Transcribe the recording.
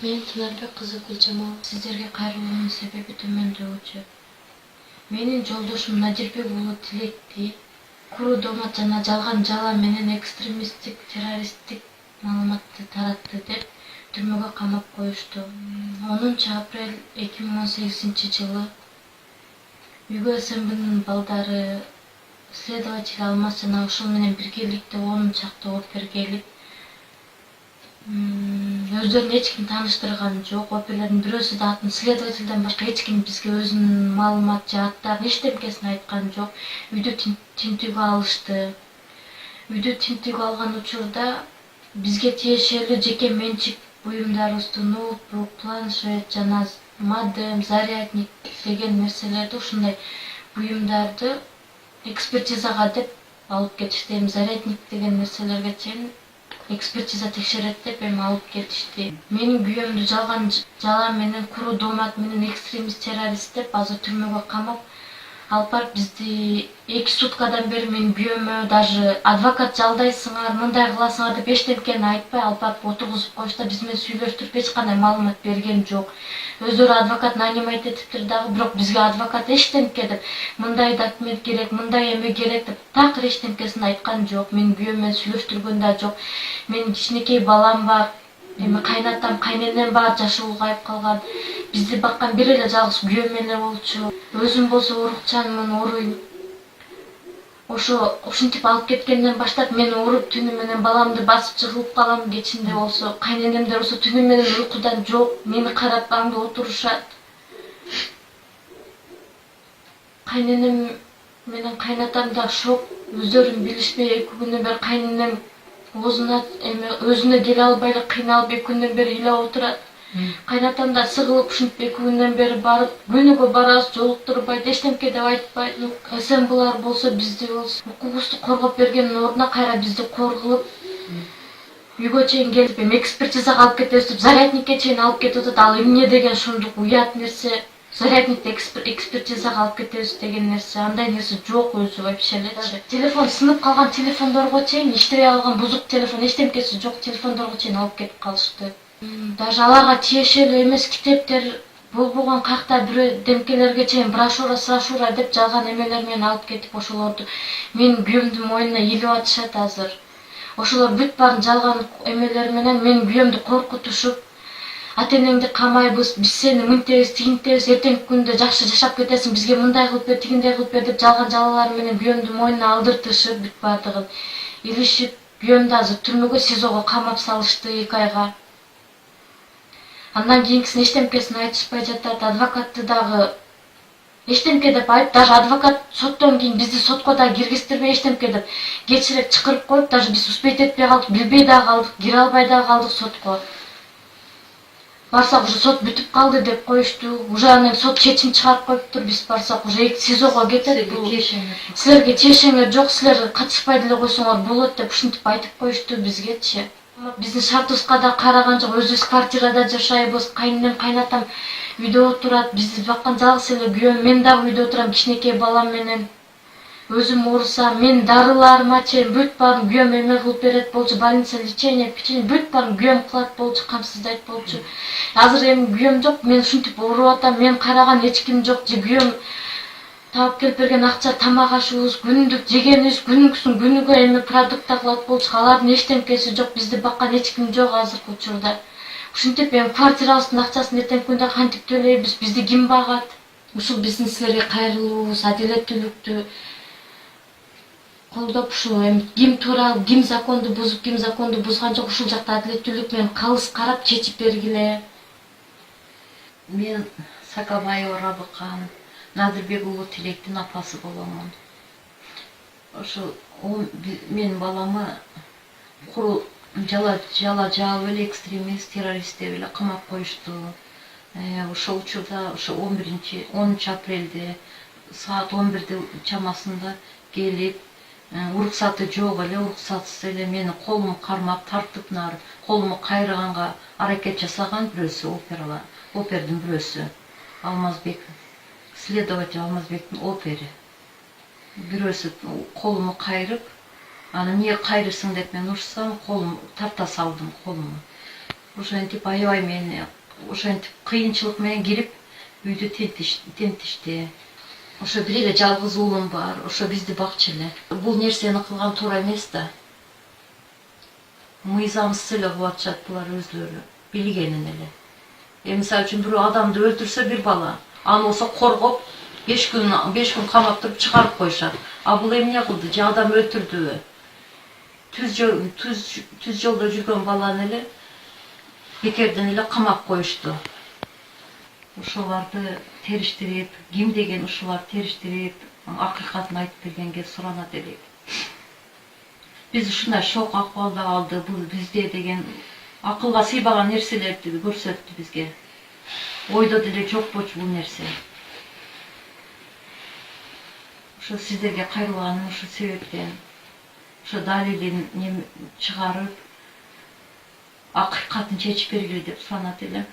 Мен Тынарбек кызы Гүлжамал. Сиздерге кайрылуунун себеби төмөндөгүчө. Менин жолдошум Надирбек уулу Тилекти куру домат жана жалган жала менен экстремисттик, террористтик маалыматты таратты деп түрмөгө камап коюшту. 10 апрель 2018-жылы Үйгө СМБнын балдары следователь Алмаз жана ушул менен биргеликте 10 чакты опер келип, өздөрүн эч ким тааныштырган жок. Оперлердин бирөөсү да атын следовательден башка эч ким бизге өзүнүн маалымат же аттарын эчтемкесин айткан жок. Үйдү тинтүүгө алышты. Үйдү тинтүүгө алган учурда бизге тиешелүү жеке менчик буюмдарыбызды, ноутбук, планшет жана модем, зарядник деген нерселерди, ушундай буюмдарды экспертизага деп алып кетишти. Зарядник деген нерселерге чейин экспертиза текшерет деп алып кетишти. Менин күйөөмдү жалган жала менен, куру домат менен экстремист, террорист деп азыр түрмөгө камап алып барып бизди 2 суткадан бери менин күйөөмө даже адвокат жалдайсыңар, мындай кыласыңар деп эчтемкени айтпай алып барып отургузуп коюшту. Биз менен сүйлөштүрүп эч кандай маалымат берген жок. Өздөрү адвокат нанимать этиптир дагы, бирок бизге адвокат эчтемке деп мындай документ керек, мындай эме керек деп такыр эчтемкесин айткан жок. Менин күйөөм менен сүйлөштүргөн да жок. Менин кичинекей балам бар, кайнатам, кайненем бар, жашы улгайып калган. Бизди баккан бир эле жалгыз күйөөм эле болчу. Өзүм болсо урукчанмын, уруйм. Ушинтип алып кеткенден баштап мен уруп түнү менен баламды басып жыгылып калам. Кечинде болсо кайненемдер болсо түнү менен уйкудан жок, мени карап аңды отурушат. Кайненем менен кайнатам да шок. Өздөрүн билишпей 2 күндөн бери кайненем өзүнө келе албай эле кыйналып 2 күндөн бери ыйлап отурат. Кайнатам да сыгылып ушинтип 2 күндөн бери барып, күнүгө барабыз, жолуктурбайт, эчтемке деп айтпайт. СМБлар болсо бизди болсо укугубузду коргоп бергендин ордуна кайра бизди кор кылып, үйгө чейин келип экспертизага алып кетебиз деп зарядникке чейин алып кетип атат. Ал эмне деген шундук уят нерсе? Зарядникти экспертизага алып кетебиз деген нерсе, андай нерсе жок өзү вообще эле. Телефон сынып калган телефондорго чейин, иштебей калган бузук телефон, эчтемкеси жок телефондорго чейин алып кетип калышты. Даже аларга тиешелүү эмес китептер болбогон кайякта бир демкелерге чейин брошюра деп жалган эмелер менен алып кетип ошолорду менин күйөөмдүн мойнуна илип атышат азыр. Ошолор бүт баарын жалган эмелер менен менин күйөөмдү коркутушуп, ата-энеңди камайбыз, биз сени мынтебиз, тигинтебиз, эртеңки күндө жакшы жашап кетесиң, бизге мындай кылып бер, тигиндей кылып бер деп жалган жалалар менен күйөөмдүн мойнуна алдыртышып, бүт баардыгын илишип, күйөөмдү азыр түрмөгө, СИЗОго камап салышты 2 айга. Андан кийинкисин эчтемкесин айтышпай жатат. Адвокатты дагы эчтемке деп айтып, даже адвокат соттон кийин бизди сотко да киргиздирбей эчтемке деп кечирээк чакырып коюп, даже биз успеть этпей калдык, билбей да калдык, кире албай да калдык сотко. Барсак уже сот бүтүп калды деп коюшту. Уже анан сот чечим чыгарып коюптур. Биз барсак уже СИЗОго кетет. Силерге тиешеңер жок, силер катышпай деле койсоңор болот деп ушинтип айтып коюшту бизгечи. Биздин шартыбызга да караган жок. Өзүбүз квартирада жашайбыз, кайненем, кайнатам үйдө отурат, бизди баккан жалгыз эле күйөөм. Мен дагы үйдө отурам кичинекей балам менен. Өзүм оорусам, мен дарыларыма чейин бүт баарын күйөөм эме кылып берет болчу, больница лечение, бүт баарын күйөөм кылат болчу, камсыздайт болчу. Азыр эми күйөөм жок, мен ушинтип ооруп атам, мен караган эч ким жок. Же күйөөм таап келип берген акча тамак ашыбыз, күнүмдүк жегенибиз, күнүгө продукт кылат болчу. Алардын эчтемкеси жок, бизди баккан эч ким жок азыркы учурда. Ушинтип квартирабыздын акчасын эртеңки күндө кантип төлөйбүз, бизди ким багат? Ушул биздин силерге кайрылуубуз, адилеттүүлүктү колдоп, ушул ким туура, ким законду бузуп, ким законду бузган жок, ушул жакта адилеттүүлүк менен калыс карап чечип бергиле. Мен Сакабаева Рабыкан, Надирбек уулу Тилектин апасы боломун. Ошо менин баламы куру жала жаап эле экстремист, террорист деп эле камап коюшту. Ошол учурда ошо 10 апрелде саат 11 чамасында келип, уруксаты жок эле, уруксатсыз эле мени колумду кармап, тартып, колумду кайрыганга аракет жасаган бирөөсү, опердин бирөөсү. Алмазбек, следователь Алмазбектин опери. Бирөөсү колумду кайрып, аны эмне кайрысың деп мен урушсам, колум тарта салдым колумду. ошентип аябай мени ошентип кыйынчылык менен кирип үйдү тентишти. Ошо бир эле жалгыз уулум бар, ошо бизди бакчу эле. Бул нерсени кылган туура эмес да. Мыйзамсыз эле кылып атышат булар өзлөрү, билгенин эле. Мисалы үчүн бирөө адамды өлтүрсө бир бала, аны болсо коргоп 5 күн камап туруп чыгарып коюшат. А бул эмне кылды? Же адам өлтүрдүбү? Түз жолдо жүргөн баланы эле бекерден эле камап коюшту. Ушуларды териштирип, ким деген ушулар териштирип, акыйкатын айтып бергенге суранат элек. Биз ушундай шок акыбалда калды. Бул бизде деген акылга сыйбаган нерселерди көрсөттү бизге. Ойдо деле жок болчу бул нерсе. Ошо сиздерге кайрылганым ушул себептен. Ошо далилин чыгарып, акыйкатын чечип бергиле деп суранат элем.